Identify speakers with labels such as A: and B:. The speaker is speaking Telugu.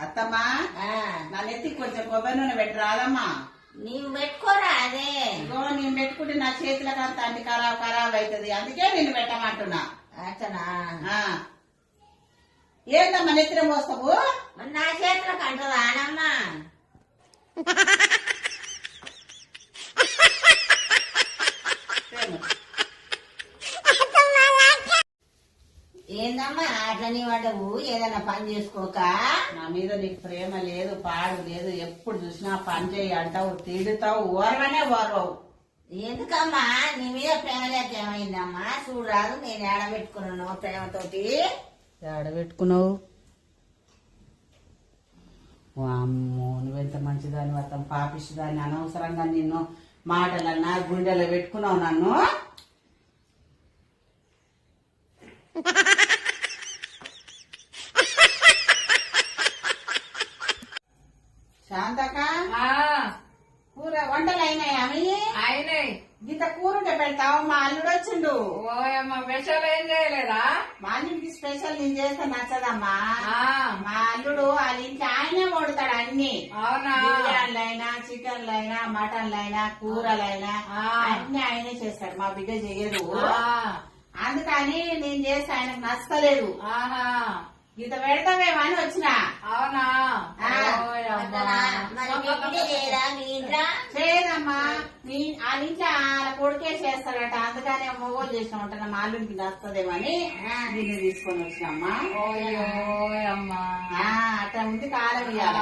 A: అత్తమ్మా నా నెత్తి కొంచెం కొబ్బరి నూనె పెట్టి రాదమ్మా.
B: నీవు పెట్టుకోరా అదే.
A: ఇగో నేను పెట్టుకుంటే నా చేతులకు అంత అన్ని ఖరాబ్ అవుతుంది, అందుకే నేను పెట్టమంటున్నా.
B: అతనా
A: ఏందమ్మా నెత్తిన మోస్తావు?
B: నా చేతులకు అంటదా అనమ్మా? ఏందమ్మా అట్లా నీ వాడవు ఏదైనా పని చేసుకోక?
A: నా మీద నీకు ప్రేమ లేదు, పాడు లేదు, ఎప్పుడు చూసినా పని చేయి అంటావు, తిడుతావు, ఓర్వనే ఓర్వవు.
B: ఎందుకమ్మా నీ మీద ప్రేమ లేక ఏమైందమ్మా? చూడరాదు నేను ఏడబెట్టుకున్నాను ప్రేమతోటి.
A: ఏడబెట్టుకున్నావు? అమ్మో నువ్వెంత మంచిదాన్ని, మొత్తం పాపిస్తుందాన్ని, అనవసరంగా నిన్ను మాటలన్నా గుండెలో పెట్టుకున్నావు నన్ను. శాంతక కూర వంటలు అయినాయా?
C: అయినాయి.
A: ఇంత కూర ఉంటే పెడతావు, మా అల్లుడు వచ్చిండు.
C: ఓయమ్మ స్పెషల్ ఏం చేయలేదా?
A: మా అల్లుడికి స్పెషల్ నేను చేస్తే నచ్చదమ్మా. మా అల్లుడు వాళ్ళ ఇంట్లో ఆయనే వండుతాడు అన్ని.
C: అవునా?
A: బిర్యానీలైనా, చికెన్లైనా, మటన్లైనా, కూరలైనా అన్ని ఆయనే చేస్తాడు, మా బిడ్డ చేయదు. అందుకని నేను చేస్తే ఆయనకు నచ్చలేదు. ఇంత పెడతావేమో అని వచ్చిన.
C: అవునా?
A: చేయదమ్మా, వాళ్ళ ఇంట్లో వాళ్ళ కొడుకే చేస్తాడట, అందుకని మొగోలు చేసిన ఉంటాను, మా అల్లుడికి నచ్చదేమో అని దీన్ని తీసుకొని వచ్చినమ్మా.
C: ఓయమ్మా
A: అట్లా ఉంది కాలం ఇయ్యాల.